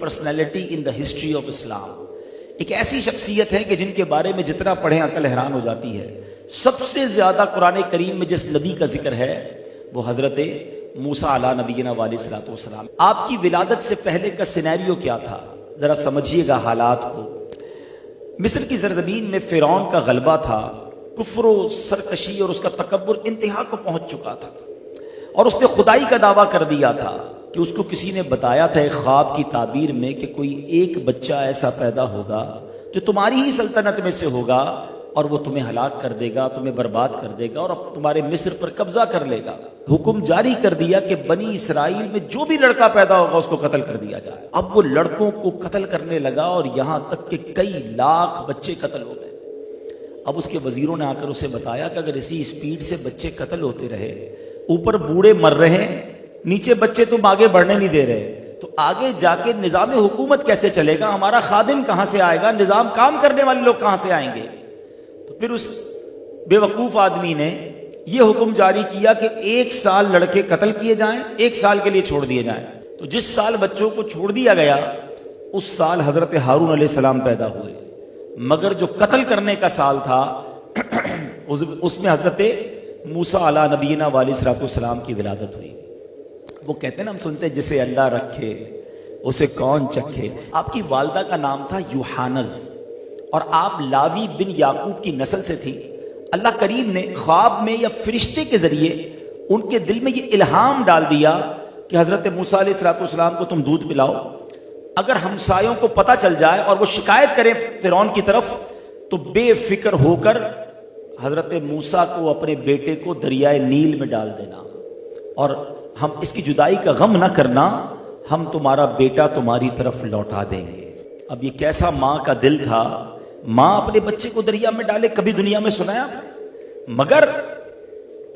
Personality in the history of Islam. एक ऐसी शख्सियत है कि जिनके बारे में जितना पढ़ें अकल हैरान हो जाती है। सबसे ज्यादा कुरान करीम में जिस नबी का जिक्र है वो हजरत मूसा अला नबीना वालेहिस्सलातु वस्सलाम। आपकी विलादत से पहले का सिनेरियो क्या था, जरा समझिएगा हालात को। मिस्र की सरजमीन में फिरौन का गलबा था, कुफ्र सरकशी और उसका तकब्बुर इंतहा को पहुंच चुका था और उसने खुदाई का दावा कर दिया था कि उसको किसी ने बताया था एक ख्वाब की ताबीर में कि कोई एक बच्चा ऐसा पैदा होगा जो तुम्हारी ही सल्तनत में से होगा और वो तुम्हें हलाक कर देगा, तुम्हें बर्बाद कर देगा और अब तुम्हारे मिस्र पर कब्जा कर लेगा। हुक्म जारी कर दिया कि बनी इसराइल में जो भी लड़का पैदा होगा उसको कत्ल कर दिया जाए। अब वो लड़कों को कत्ल करने लगा और यहां तक कि कई लाख बच्चे कत्ल हो गए। अब उसके वजीरों ने आकर उसे बताया कि अगर इसी स्पीड से बच्चे कत्ल होते रहे, ऊपर बूढ़े मर रहे हैं, नीचे बच्चे तुम आगे बढ़ने नहीं दे रहे, तो आगे जाके निजाम हुकूमत कैसे चलेगा, हमारा खादिम कहां से आएगा, निजाम काम करने वाले लोग कहां से आएंगे। तो फिर उस बेवकूफ आदमी ने यह हुक्म जारी किया कि 1 साल लड़के कत्ल किए जाएं, 1 साल के लिए छोड़ दिए जाएं। तो जिस साल बच्चों को छोड़ दिया गया उस साल हजरत हारून अलैहिस्सलाम पैदा हुए, मगर जो कत्ल करने का साल था उसमें हजरत मूसा अला नबीना वालेहिस्सलातु वस्सलाम की विलादत हुई। वो कहते हैं ना, हम सुनते हैं जिसे अल्लाह रखे उसे कौन चखे। आपकी वालदा का नाम था यूहानज और आप लावी बिन याकूब की नस्ल से थी। अल्लाह करीम ने ख्वाब में या फरिश्ते के जरिए उनके दिल में ये इल्हाम डाल दिया कि हजरत मूसा अलैहिस्सलाम को तुम दूध पिलाओ। अगर हमसायों को पता चल जाए और वो शिकायत करें फिरौन की तरफ तो बेफिक्र होकर हजरत मूसा को अपने बेटे को दरियाए नील में डाल देना और हम इसकी जुदाई का गम ना करना, हम तुम्हारा बेटा तुम्हारी तरफ लौटा देंगे। अब ये कैसा मां का दिल था, मां अपने बच्चे को दरिया में डाले, कभी दुनिया में सुनाया। मगर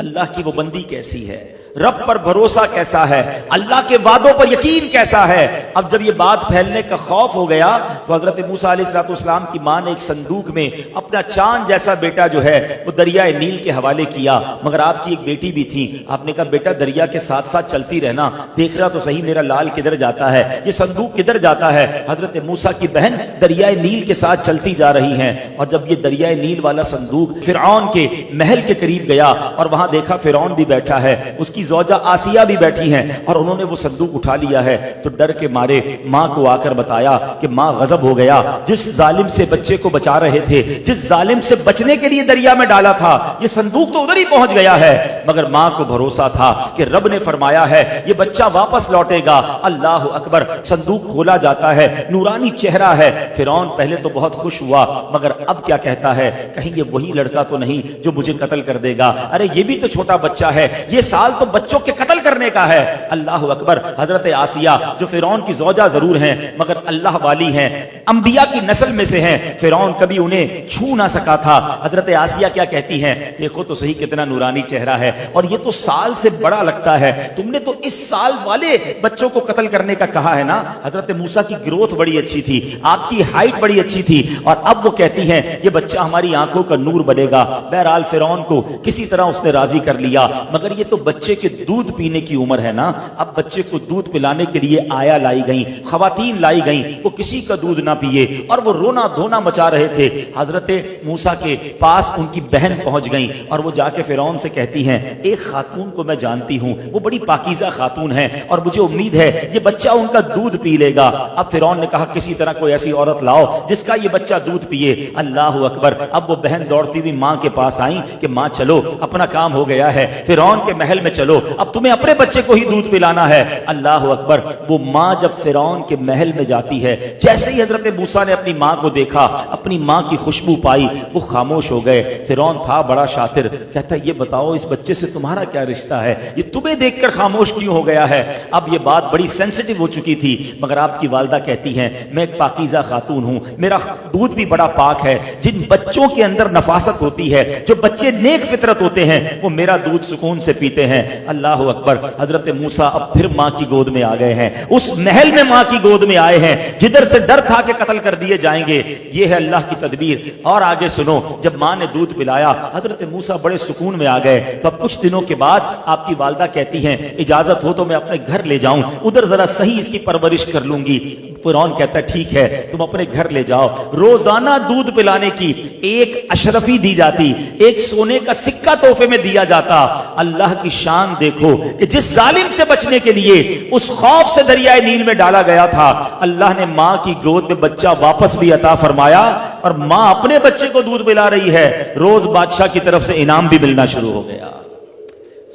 अल्लाह की वो बंदी कैसी है, रब पर भरोसा कैसा है, अल्लाह के वादों पर यकीन कैसा है। अब जब ये बात फैलने का खौफ हो गया तो हजरत मूसा अलैहिस्सलाम की मां ने एक संदूक में अपना चांद जैसा बेटा जो है वो दरियाए नील के हवाले किया। मगर आपकी एक बेटी भी थी, आपने कहा बेटा दरिया के साथ साथ चलती रहना, देख रहा तो सही मेरा लाल किधर जाता है, ये संदूक किधर जाता है। हजरत मूसा की बहन दरियाए नील के साथ चलती जा रही है और जब ये दरियाए नील वाला संदूक फिरौन के महल के करीब गया और वहां देखा फिरौन भी बैठा है, उसकी ज़ौजा आसिया भी बैठी हैं और उन्होंने वो संदूक उठा लिया है, तो डर के मारे मां को आकर बताया कि मां गजब हो गया, जिस जालिम से बच्चे को बचा रहे थे, जिस जालिम से बचने के लिए दरिया में डाला था, ये संदूक तो उधर ही पहुंच गया है। मगर मां को भरोसा था कि रब ने फरमाया है ये बच्चा वापस लौटेगा। अल्लाह अकबर, संदूक खोला जाता है, नूरानी चेहरा है। फिरौन पहले तो बहुत खुश हुआ मगर अब क्या कहता है, कहीं ये वही लड़का तो नहीं जो मुझे कत्ल कर देगा। अरे ये भी तो छोटा बच्चा है, ये साल तो बच्चों के कत्ल करने का है। अल्लाह अकबर, हजरत आसिया जो फिरौन की ज़ौजा जरूर हैं मगर अल्लाह वाली हैं, अंबिया की नस्ल में से हैं, फिरौन कभी उन्हें छू ना सका था। हजरत आसिया क्या कहती हैं, देखो तो सही कितना नूरानी चेहरा है और ये तो साल से बड़ा लगता है, तुमने तो इस साल वाले बच्चों को कत्ल करने का कहा है ना। हजरत मूसा की ग्रोथ बड़ी अच्छी थी, आपकी हाइट बड़ी अच्छी थी और अब वो कहती हैं ये बच्चा हमारी आंखों का नूर बनेगा। बहरहाल फिरौन को किसी तरह उसने राजी कर लिया, मगर ये तो बच्चे के दूध पीने की उम्र है ना। अब बच्चे को दूध पिलाने के लिए आया लाई गई, खवातीन लाई गई, वो किसी का दूध ना पिए और वो रोना धोना मचा रहे थे। हजरत मूसा के पास उनकी बहन पहुंच गई और वो जाके फिरौन से कहती हैं एक खातून को मैं जानती हूं, वो बड़ी पाकीज़ा खातून है और मुझे उम्मीद है ये बच्चा उनका दूध पी लेगा। अब फिरौन ने कहा किसी तरह कोई ऐसी औरत लाओ जिसका ये बच्चा दूध पिए। अल्लाह अकबर, अब वो बहन दौड़ती हुई मां के पास आई कि मां चलो अपना काम हो गया है, फिरौन के महल में चलो, अब तुम्हें अपने बच्चे को ही दूध पिलाना है। अल्लाह अकबर, वो मां जब फिरौन के महल में जाती है, जैसे ही हजरत मूसा ने अपनी मां को देखा, अपनी मां की खुशबू पाई, वो खामोश हो गए। फिरौन था बड़ा शातिर, कहता ये बताओ इस बच्चे से तुम्हारा क्या रिश्ता है, ये तुम्हें देखकर खामोश क्यों हो गया है। अब ये बात बड़ी सेंसिटिव हो चुकी थी मगर आपकी वालदा कहती हैं मैं एक पाकीज़ा खातून हूं, मेरा दूध भी बड़ा पाक है। जिन बच्चों के अंदर नफासत होती है, जो बच्चे नेक फितरत होते हैं, وہ میرا دودھ سکون سے پیتے ہیں۔ اللہ اکبر، حضرت موسیٰ اب پھر ماں کی گود میں آ گئے ہیں، اس محل میں ماں کی گود میں آئے ہیں جدھر سے ڈر تھا کہ قتل کر دیے جائیں گے۔ یہ ہے اللہ کی تدبیر۔ اور آگے سنو، جب ماں نے دودھ پلایا حضرت موسیٰ بڑے سکون میں آ گئے۔ تو اب کچھ دنوں کے بعد آپ کی والدہ کہتی ہیں اجازت ہو تو میں اپنے گھر لے جاؤں، ادھر ذرا صحیح اس کی پرورش کر لوں گی۔ فرعون کہتا ہے ٹھیک ہے تم اپنے گھر لے جاؤ۔ روزانہ دودھ پلانے کی ایک اشرفی دی جاتی، ایک سونے کا سکہ تحفے میں دیا جاتا۔ اللہ کی شان دیکھو کہ جس ظالم سے بچنے کے لیے اس خوف سے دریائے نیل میں ڈالا گیا تھا، اللہ نے ماں کی گود میں بچہ واپس بھی عطا فرمایا، اور ماں اپنے بچے کو دودھ پلا رہی ہے۔ روز بادشاہ کی طرف سے انعام بھی ملنا شروع ہو گیا۔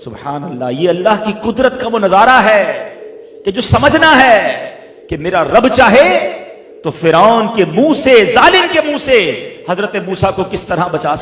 سبحان اللہ، یہ اللہ کی قدرت کا وہ نظارہ ہے کہ جو سمجھنا ہے کہ میرا رب چاہے تو فرعون کے منہ سے، ظالم کے منہ سے حضرت موسیٰ کو کس طرح بچا